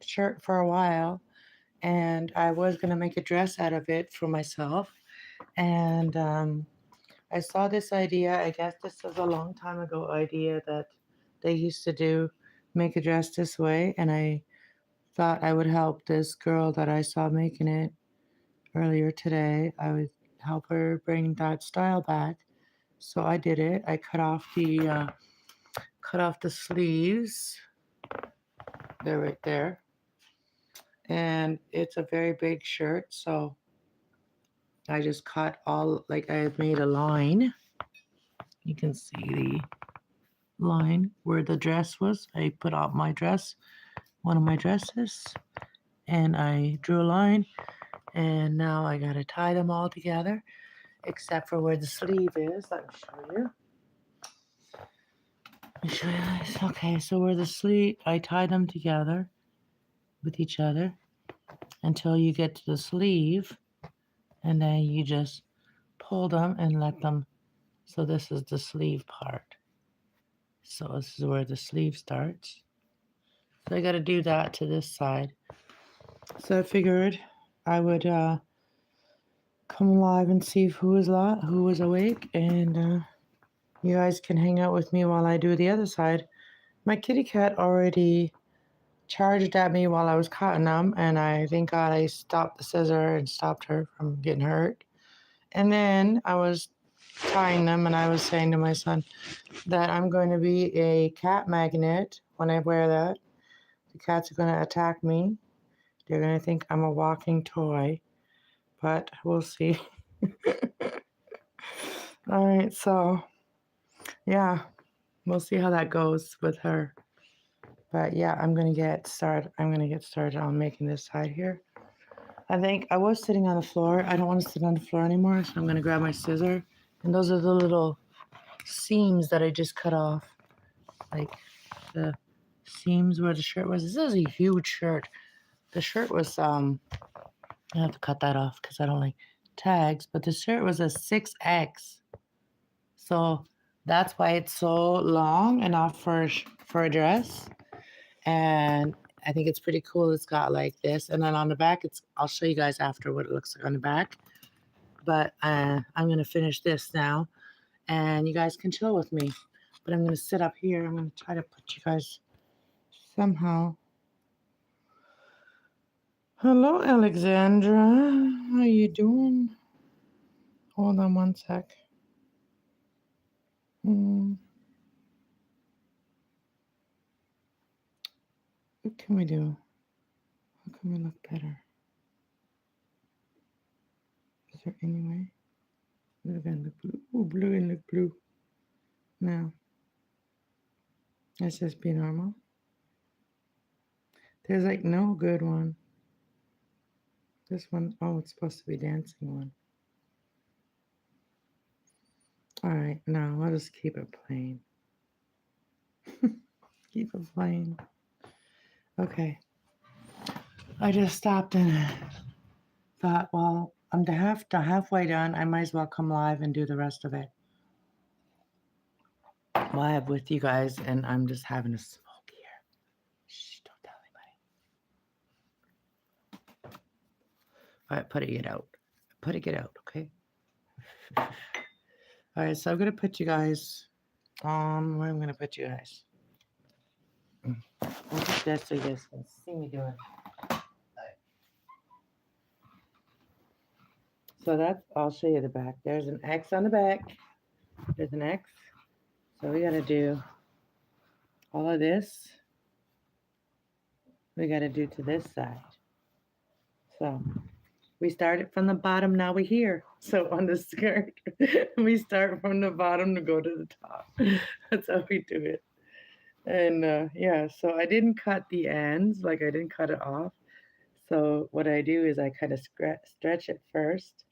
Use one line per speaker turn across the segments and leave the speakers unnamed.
shirt for a while, and I was gonna make a dress out of it for myself. And I saw this idea. I guess this was a long time ago idea that they used to do, make a dress this way, and I thought I would help this girl that I saw making it earlier today. I would help her bring that style back. So I did it. I cut off the sleeves. They're right there, and it's a very big shirt. So I just cut all, like, I made a line. You can see the line where the dress was. I put out my dress, one of my dresses, and I drew a line. And now I gotta tie them all together, except for where the sleeve is. Let me show you. Let me show you this. Okay, so where the sleeve, I tie them together with each other until you get to the sleeve, and then you just pull them and let them. So this is the sleeve part. So this is where the sleeve starts. So I got to do that to this side. So I figured I would come live and see who was awake, and you guys can hang out with me while I do the other side. My kitty cat already charged at me while I was cutting them, and I thank God I stopped the scissor and stopped her from getting hurt. And then I was tying them, and I was saying to my son that I'm going to be a cat magnet when I wear that. The cats are going to attack me. They're going to think I'm a walking toy, but we'll see. All right, so yeah, we'll see how that goes with her. But yeah, I'm going to get started. I'm going to get started on making this side here. I think I was sitting on the floor. I don't want to sit on the floor anymore, so I'm going to grab my scissor. And those are the little seams that I just cut off, like the seams where the shirt was. This is a huge shirt. The shirt was I have to cut that off because I don't like tags, but the shirt was a 6X. So that's why it's so long enough for a dress. And I think it's pretty cool. It's got like this, and then on the back, I'll show you guys after what it looks like on the back. But I'm gonna finish this now, and you guys can chill with me. But I'm gonna sit up here. I'm gonna try to put you guys somehow. Hello, Alexandra. How you doing? Hold on one sec. What can we do? How can we look better? Is there any way? Blue and look blue. Ooh, blue and look blue. Now, let's just be normal. There's like no good one. This one, oh, it's supposed to be dancing one. All right, now I'll just keep it plain. Keep it plain. Okay. I just stopped and thought, well, I'm halfway done. I might as well come live and do the rest of it live with you guys, and I'm just having a smoke here. Shh, don't tell anybody. All right, putting it out. Putting it out, okay? All right, so I'm gonna put you guys on where I'm gonna put you guys. I'll put this so you guys can see me doing. So that's, I'll show you the back. There's an X on the back. There's an X. So we gotta do all of this. We gotta do to this side. So we started from the bottom, now we're here. So on the skirt, we start from the bottom to go to the top. That's how we do it. And yeah, so I didn't cut the ends, like I didn't cut it off. So what I do is I kind of stretch it first,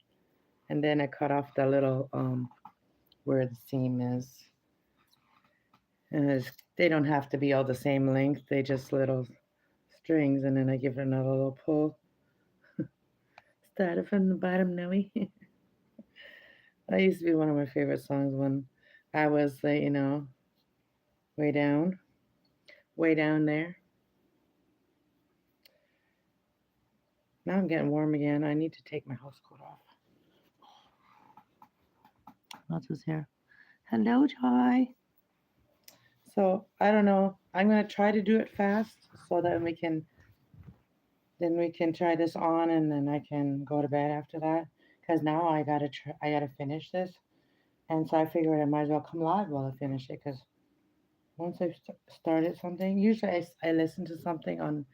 and then I cut off the little where the seam is. And they don't have to be all the same length. They just little strings, and then I give it another little pull. Started from the bottom, now we. That used to be one of my favorite songs when I was, way down there. Now I'm getting warm again. I need to take my house coat off. What's this here? Hello, Joy. So I don't know. I'm gonna try to do it fast so that we can try this on and then I can go to bed after that. Cause now I gotta finish this, and so I figured I might as well come live while I finish it. Cause once I've started something, usually I listen to something on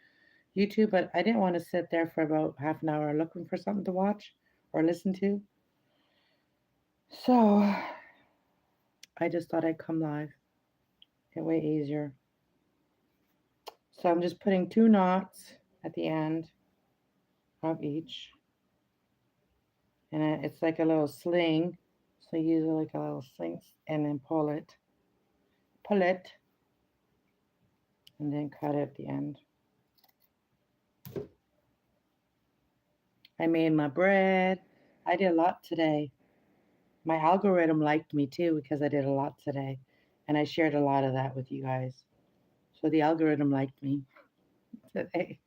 YouTube, but I didn't want to sit there for about half an hour looking for something to watch or listen to. So I just thought I'd come live. It way easier. So I'm just putting 2 knots at the end of each, and it's like a little sling. So use it like a little sling, and then pull it, and then cut it at the end. I made my bread. I did a lot today. My algorithm liked me too because I did a lot today, and I shared a lot of that with you guys. So the algorithm liked me today.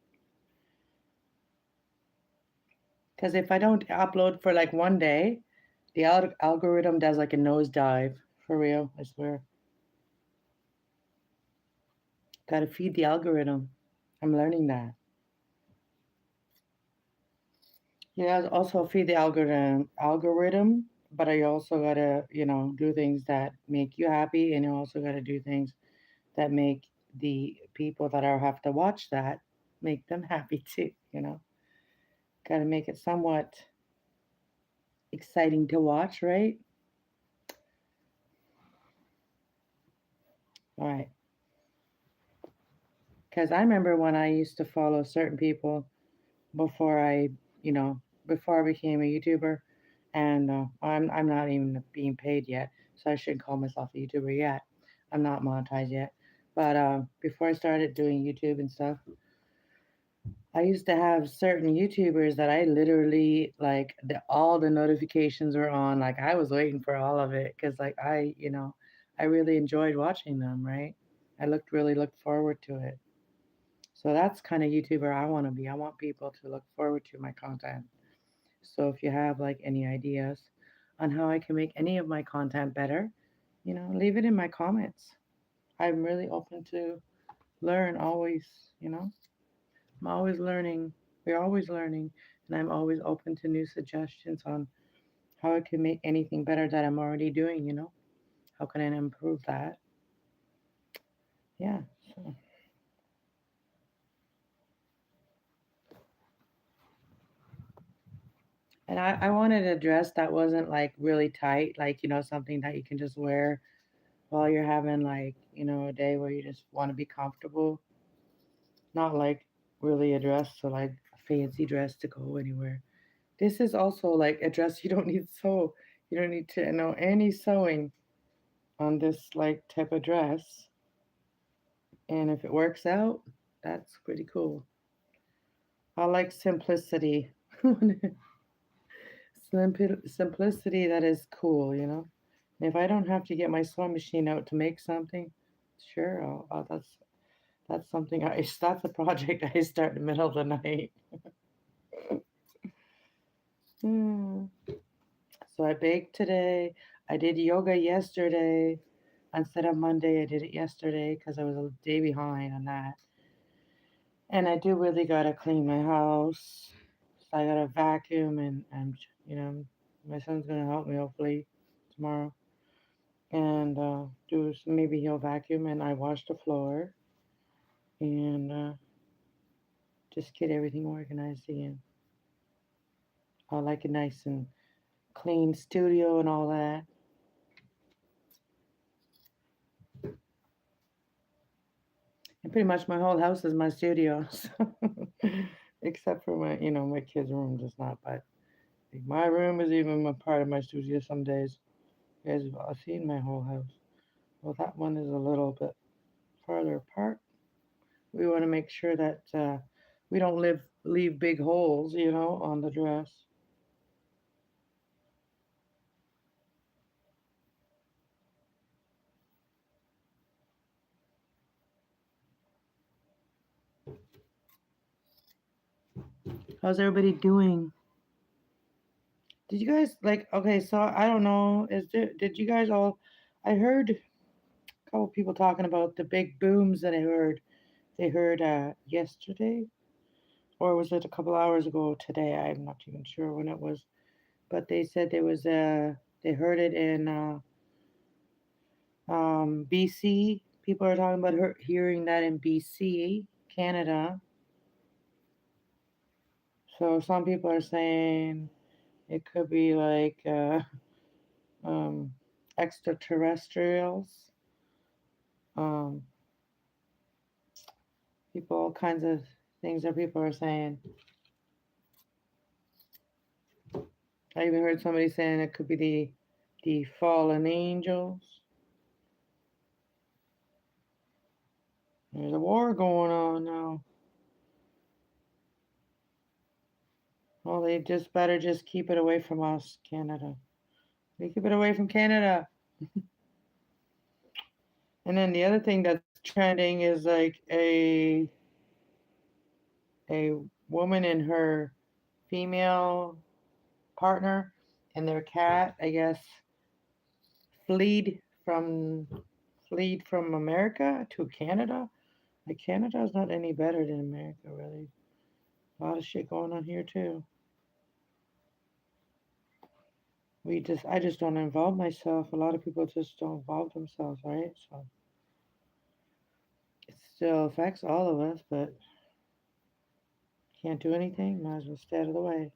Because if I don't upload for like one day, the algorithm does like a nosedive. For real, I swear. Gotta feed the algorithm. I'm learning that. Yeah, also feed the algorithm, but I also gotta, do things that make you happy, and you also gotta do things that make the people that are have to watch that make them happy too. Gotta make it somewhat exciting to watch, right? All right. Because I remember when I used to follow certain people before I, you know, before I became a YouTuber, and I'm not even being paid yet, so I shouldn't call myself a YouTuber yet. I'm not monetized yet, but before I started doing YouTube and stuff, I used to have certain YouTubers that I literally like all the notifications were on, like I was waiting for all of it because like I really enjoyed watching them, right? I looked forward to it. So that's kind of YouTuber I want to be. I want people to look forward to my content. So if you have like any ideas on how I can make any of my content better, leave it in my comments. I'm really open to learn always, you know. I'm always learning. We're always learning, and I'm always open to new suggestions on how I can make anything better that I'm already doing. How can I improve that? Yeah. So and I wanted a dress that wasn't like really tight, like, something that you can just wear while you're having like, a day where you just want to be comfortable. Not like really a dress, so like a fancy dress to go anywhere. This is also like a dress you don't need sew. You don't need to know any sewing on this like type of dress. And if it works out, that's pretty cool. I like simplicity. Simplicity that is cool. And if I don't have to get my sewing machine out to make something, sure, that's something that's a project I start in the middle of the night. Hmm. So I baked today. I did yoga yesterday. Instead of Monday, I did it yesterday because I was a day behind on that. And I do really gotta clean my house. So I gotta vacuum and my son's gonna help me hopefully tomorrow. And maybe he'll vacuum and I wash the floor and just get everything organized again. I like a nice and clean studio and all that. And pretty much my whole house is my studio, so except for my kids' room, just not. But like, my room is even a part of my studio some days. You guys have seen my whole house. Well, that one is a little bit farther apart. We want to make sure that we don't leave big holes, on the dress. How's everybody doing? Did you guys like? Okay, so I don't know. Did you guys all? I heard a couple people talking about the big booms that I heard. They heard yesterday, or was it a couple hours ago today? I'm not even sure when it was, but they said there was they heard it in BC. People are talking about hearing that in BC, Canada. So some people are saying it could be like um, extraterrestrials. Um, People, all kinds of things that people are saying. I even heard somebody saying it could be the fallen angels. There's a war going on now. Well, they just better just keep it away from us, Canada. They keep it away from Canada. And then the other thing that's trending is like a woman and her female partner and their cat, I guess, fled from fled from America to Canada. Like Canada is not any better than America, really. A lot of shit going on here too. I just don't involve myself. A lot of people just don't involve themselves, right? So it still affects all of us, but can't do anything. Might as well stay out of the way.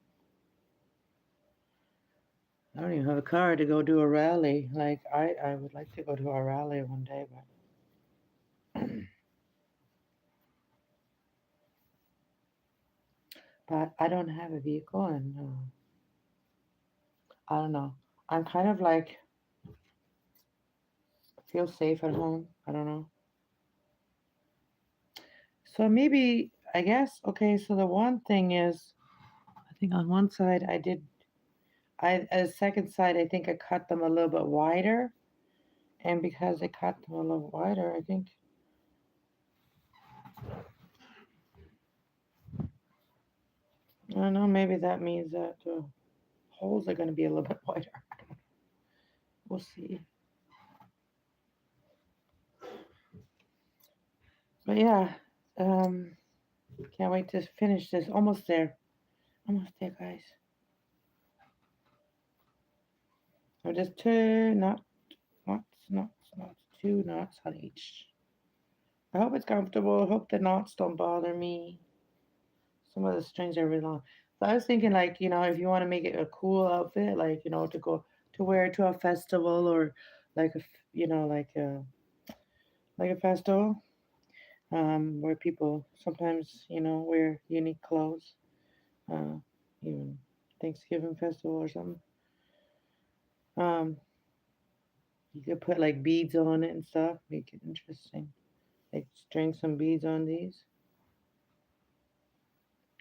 I don't even have a car to go do a rally. Like I would like to go to a rally one day, but I don't have a vehicle, and I don't know. I'm kind of like feel safe at home. I don't know. So maybe I guess okay. So the one thing is, I think on one side I did. A second side I think I cut them a little bit wider, and because I cut them a little wider, I think I don't know. Maybe that means that the holes are going to be a little bit wider. We'll see. But yeah, um, can't wait to finish this. Almost there. Almost there, guys. So just two knots, two knots on each. I hope it's comfortable. I hope the knots don't bother me. Some of the strings are really long. So I was thinking, like, if you want to make it a cool outfit, like, to go to wear to a festival or like like a festival, where people sometimes, wear unique clothes, uh, even Thanksgiving festival or something. Um, you could put like beads on it and stuff, make it interesting. Like string some beads on these.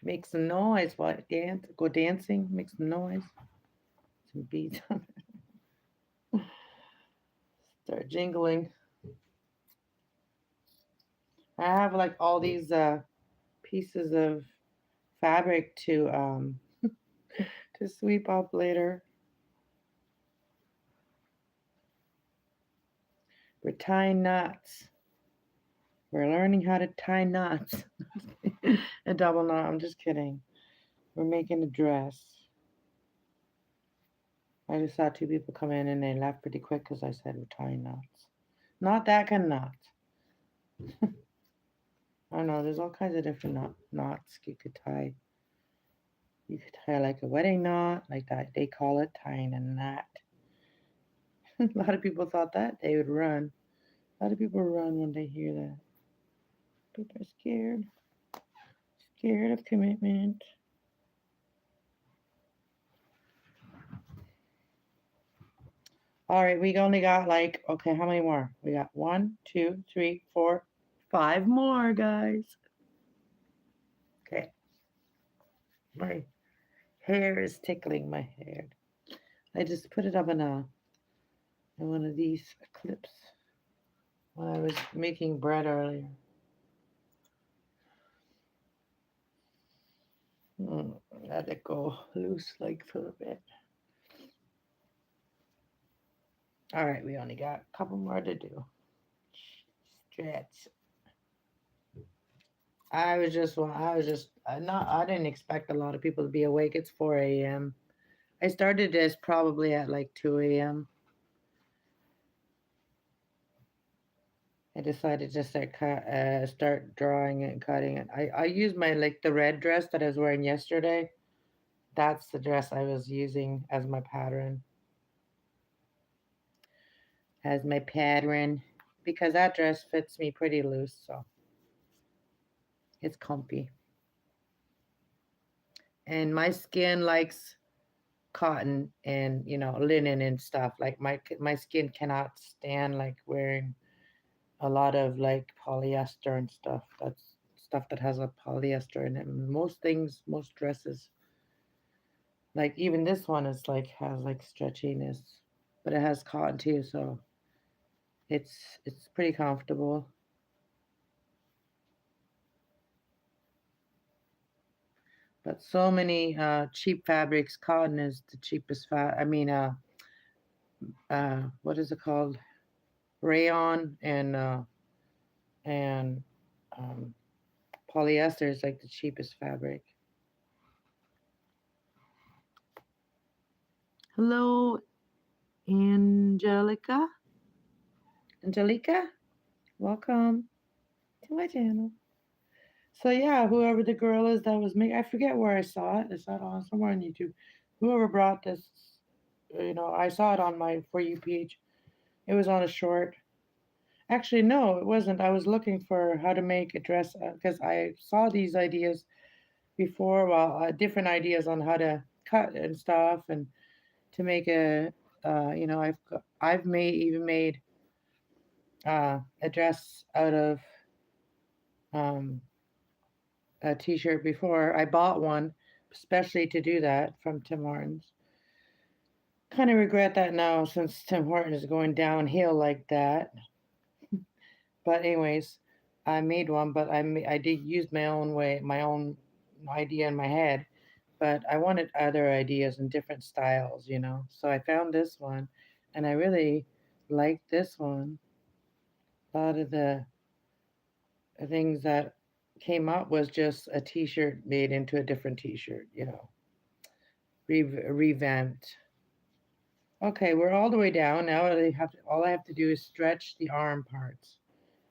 Make some noise while dance. Go dancing. Make some noise. Some beads on it. Start jingling. I have like all these pieces of fabric to sweep up later. We're tying knots. We're learning how to tie knots. A double knot. I'm just kidding. We're making a dress. I just saw two people come in and they left pretty quick because I said we're tying knots. Not that kind of knot. I don't know. There's all kinds of different knots you could tie. You could tie like a wedding knot, like that. They call it tying a knot. A lot of people thought that they would run. A lot of people run when they hear that. People are scared. Scared of commitment. All right, we only got like, okay, how many more? We got one, two, three, four, five more, guys. Okay, my hair is tickling my hair. I just put it up in one of these clips when I was making bread earlier. Mm, let it go loose like for a bit. All right, we only got a couple more to do. Stretch. I didn't expect a lot of people to be awake. It's 4 a.m. I started this probably at like 2 a.m. I decided to start drawing it and cutting it. I used my like the red dress that I was wearing yesterday. That's the dress I was using as my pattern. As my pattern. Because that dress fits me pretty loose, so it's comfy. And my skin likes cotton and linen and stuff. Like my skin cannot stand like wearing a lot of like polyester and stuff. That's stuff that has a polyester in it. Most things, most dresses, like even this one is like has like stretchiness, but it has cotton too, so it's pretty comfortable. But so many cheap fabrics. Cotton is the cheapest I mean, what is it called? Rayon and um, polyester is like the cheapest fabric. Hello, Angelica. Angelica, welcome to my channel. So yeah, whoever the girl is that was making, I forget where I saw it. I saw it on somewhere on YouTube. Whoever brought this, I saw it on my For You page. It was on a short. Actually, no, it wasn't. I was looking for how to make a dress because I saw these ideas before. Well, different ideas on how to cut and stuff, and to make a. I've made a dress out of um, a t-shirt before. I bought one especially to do that from Tim Hortons. Kind of regret that now since Tim Hortons is going downhill like that. But anyways, I made one, but I did use my own way, my own idea in my head. But I wanted other ideas and different styles. So I found this one, and I really liked this one. A lot of the things that came up was just a T-shirt made into a different T-shirt, revamped. Okay, we're all the way down now. All I have to do is stretch the arm parts.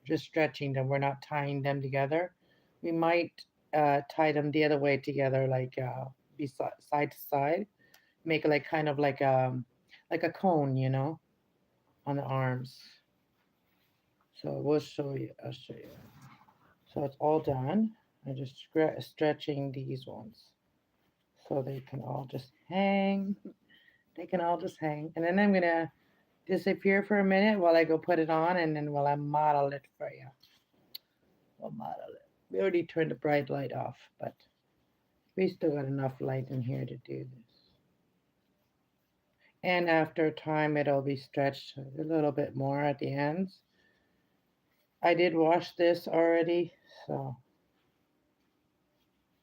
Just stretching them. We're not tying them together. We might tie them the other way together, like side to side. Make it like kind of like a cone, on the arms. So we'll show you. I'll show you. So it's all done. I just stretching these ones so they can all just hang. They can all just hang. And then I'm gonna disappear for a minute while I go put it on, and then while I model it for you. We'll model it. We already turned the bright light off, but we still got enough light in here to do this. And after time, it'll be stretched a little bit more at the ends. I did wash this already, so.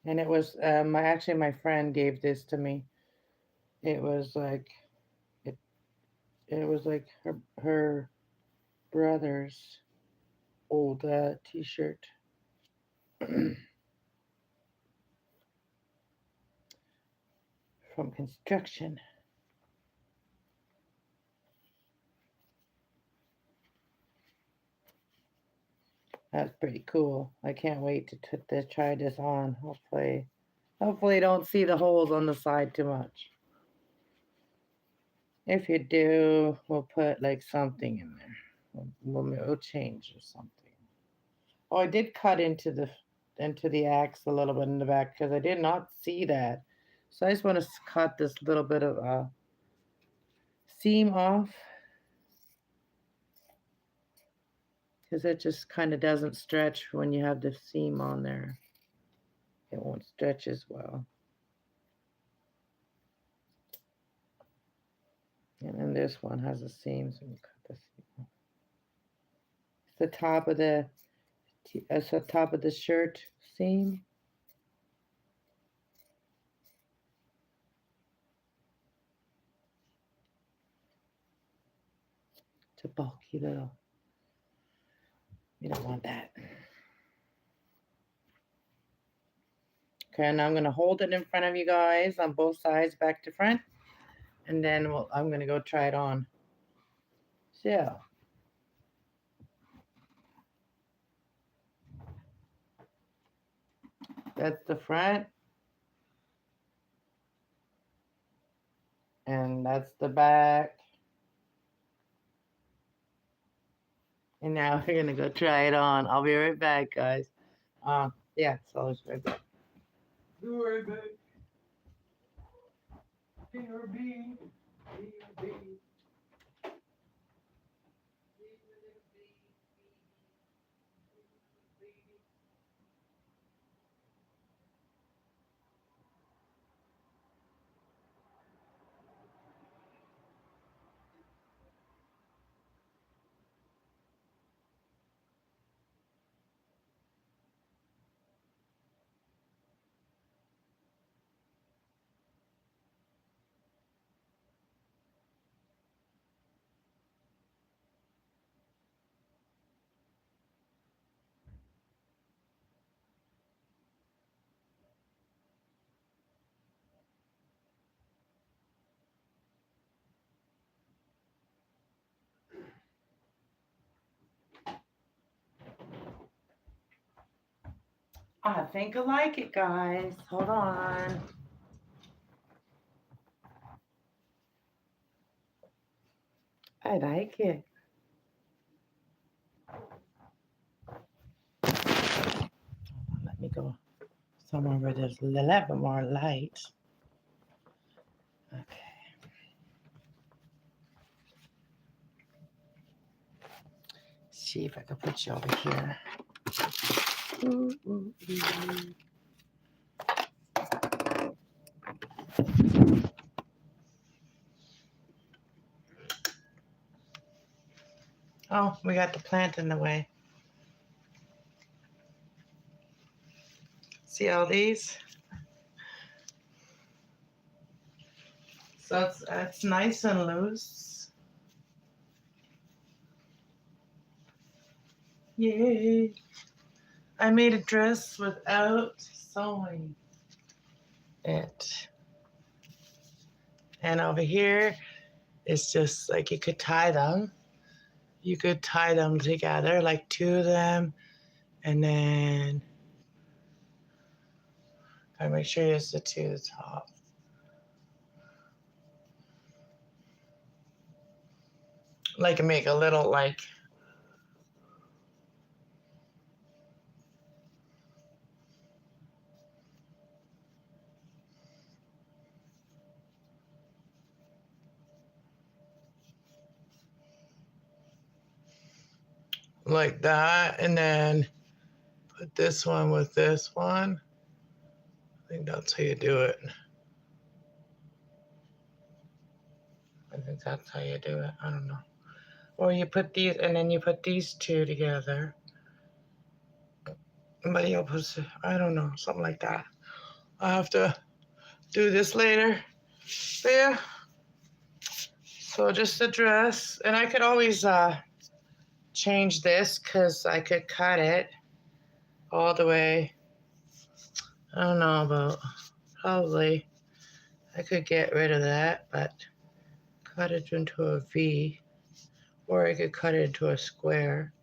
And it was my friend gave this to me. It was like it it was like her brother's old T-shirt from construction. That's pretty cool. I can't wait to try this on. Hopefully don't see the holes on the side too much. If you do, we'll put like something in there. We'll change or something. Oh, I did cut into the axe a little bit in the back because I did not see that. So I just want to cut this little bit of seam off because it just kind of doesn't stretch when you have the seam on there. It won't stretch as well. And then this one has a seam, so we cut the seam. It's the top of the shirt seam. a bulky little. We don't want that. Okay, now I'm going to hold it in front of you guys on both sides, back to front. And then I'm going to go try it on. So. That's the front. And that's the back. And now we're going to go try it on. I'll be right back, guys. Yeah, so I'll just be right back. Be right back. BRB. BRB. I think I like it, guys. Hold on. I like it. Let me go somewhere where there's a little bit more light. Okay. See if I can put you over here. Ooh, ooh, ooh. Oh, we got the plant in the way. See all these? So it's nice and loose. Yay. I made a dress without sewing it. And over here, it's just like you could tie them. You could tie them together, like two of them. And then, gotta make sure it's the two at the top. Like make a little like that, and then put this one with this one. I think that's how you do it. I think that's how you do it. I don't know. Or you put these, and then you put these two together. But you'll put, I don't know, something like that. I'll have to do this later. But yeah. So just the dress. And I could always change this because I could cut it all the way. I don't know about, probably I could get rid of that, but cut it into a V, or I could cut it into a square.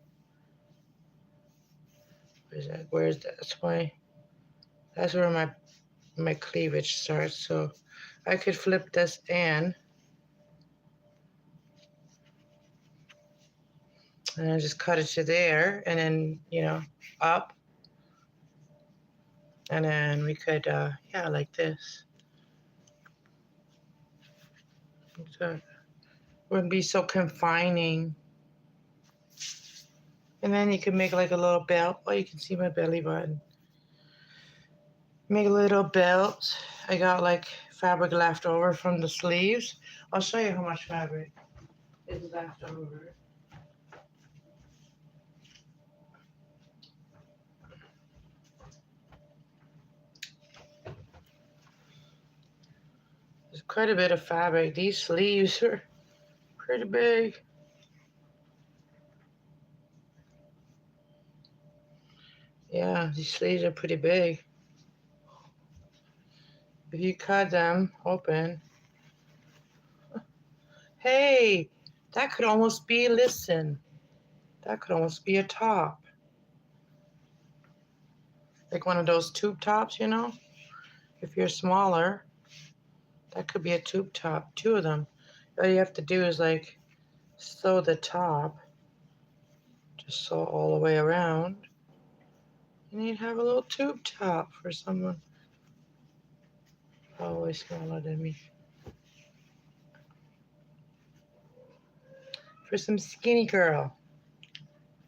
Where's that? Where's that? That's where my cleavage starts. So I could flip this in, and then just cut it to there, and then, you know, up. And then we could, yeah, like this. So it wouldn't be so confining. And then you can make like a little belt. Oh, you can see my belly button. Make a little belt. I got like fabric left over from the sleeves. I'll show you how much fabric is left over. There's quite a bit of fabric. These sleeves are pretty big. These sleeves are pretty big. If you cut them open, hey, that could almost be, listen, that could almost be a top. Like one of those tube tops, you know? If you're smaller, that could be a tube top, two of them. All you have to do is like sew the top, just sew all the way around. And you'd have a little tube top for someone always smaller than me. For some skinny girl,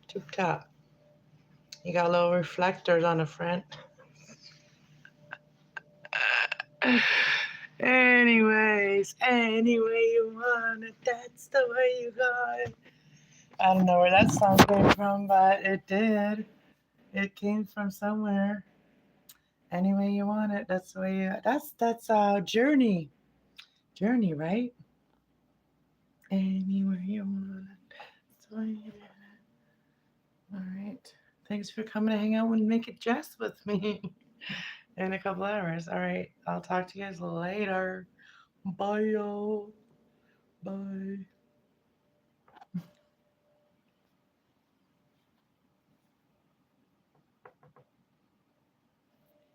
tube top. You got little reflectors on the front. Anyways, any way you want it, that's the way you got it. I don't know where that song came from, but it did. It came from somewhere. Any way you want it, that's the way you. That's Journey. Journey, right? Anywhere you want it, that's the way you do it. All right. Thanks for coming to hang out and make it dress with me in a couple hours. All right. I'll talk to you guys later. Bye, y'all. Bye.